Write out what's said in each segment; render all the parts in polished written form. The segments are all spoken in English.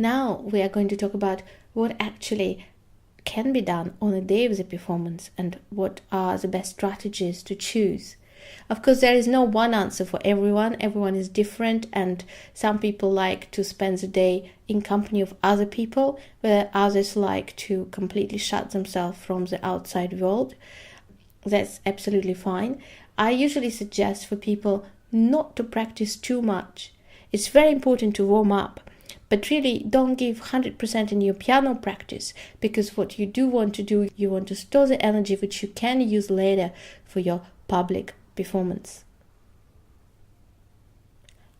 Now we are going to talk about what actually can be done on a day of the performance and what are the best strategies to choose. Of course, there is no one answer for everyone. Everyone is different, and some people like to spend the day in company of other people, where others like to completely shut themselves from the outside world. That's absolutely fine. I usually suggest for people not to practice too much. It's very important to warm up, but really don't give 100% in your piano practice, because what you do want to do, you want to store the energy which you can use later for your public performance.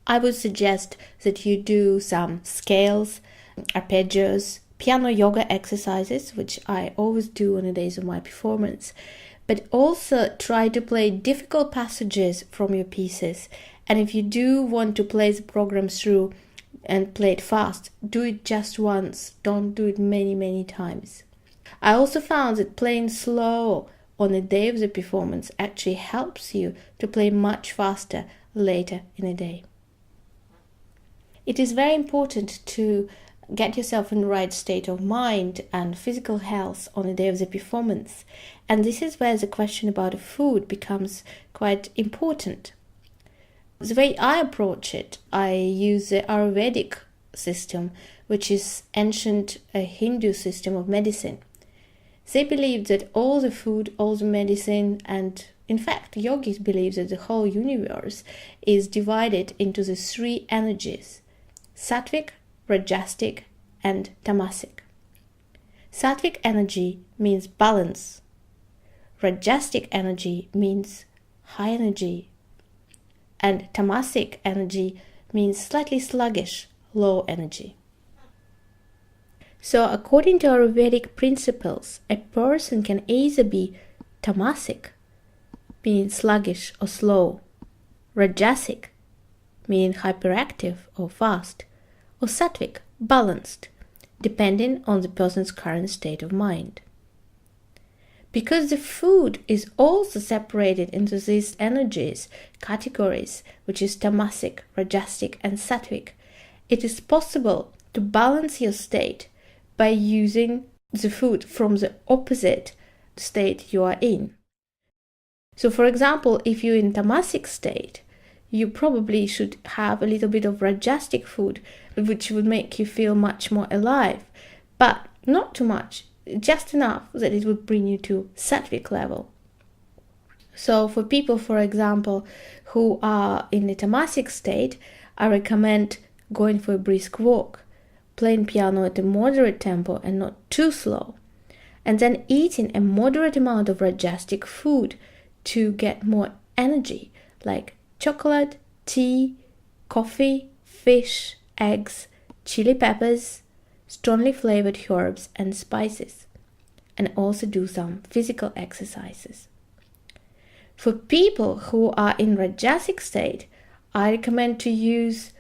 I would suggest that you do some scales, arpeggios, piano yoga exercises, which I always do on the days of my performance, but also try to play difficult passages from your pieces. And if you do want to play the program through and play it fast, do it just once, don't do it many times. I also found that playing slow on the day of the performance actually helps you to play much faster later in the day. It is very important to get yourself in the right state of mind and physical health on the day of the performance, and this is where the question about food becomes quite important. The way I approach it, I use the Ayurvedic system, which is ancient Hindu system of medicine. They believe that all the food, all the medicine, and in fact, yogis believe that the whole universe is divided into the three energies: sattvic, rajasic, and tamasic. Sattvic energy means balance. Rajasic energy means high energy. And tamasic energy means slightly sluggish, low energy. So according to Ayurvedic principles, a person can either be tamasic, meaning sluggish or slow, rajasic, meaning hyperactive or fast, or sattvic, balanced, depending on the person's current state of mind. Because the food is also separated into these energies, categories, which is tamasic, rajasic, and sattvic, it is possible to balance your state by using the food from the opposite state you are in. So for example, if you're in tamasic state, you probably should have a little bit of rajasic food, which would make you feel much more alive, but not too much, just enough that it would bring you to sattvic level. So for people, for example, who are in the tamasic state, I recommend going for a brisk walk, playing piano at a moderate tempo and not too slow, and then eating a moderate amount of rajasic food to get more energy, like chocolate, tea, coffee, fish, eggs, chili peppers, strongly flavored herbs and spices, and also do some physical exercises. For people who are in rajasic state, I recommend to use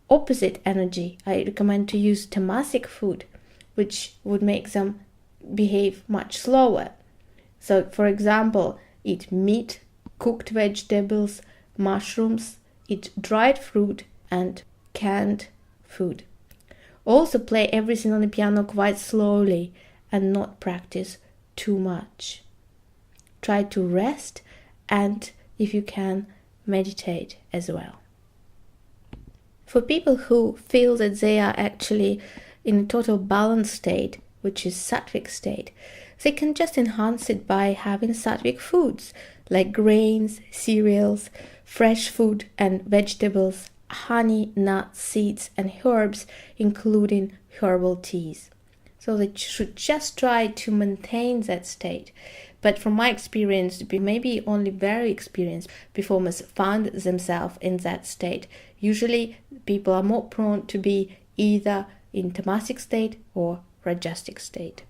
opposite energy. I recommend to use tamasic food, which would make them behave much slower. So for example, eat meat, cooked vegetables, mushrooms, eat dried fruit and canned food. Also play everything on the piano quite slowly and not practice too much. Try to rest and, if you can, meditate as well. For people who feel that they are actually in a total balanced state, which is sattvic state, they can just enhance it by having sattvic foods like grains, cereals, fresh food and vegetables, honey, nuts, seeds, and herbs, including herbal teas. So they should just try to maintain that state. But from my experience, maybe only very experienced performers found themselves in that state. Usually, people are more prone to be either in tamasic state or rajasic state.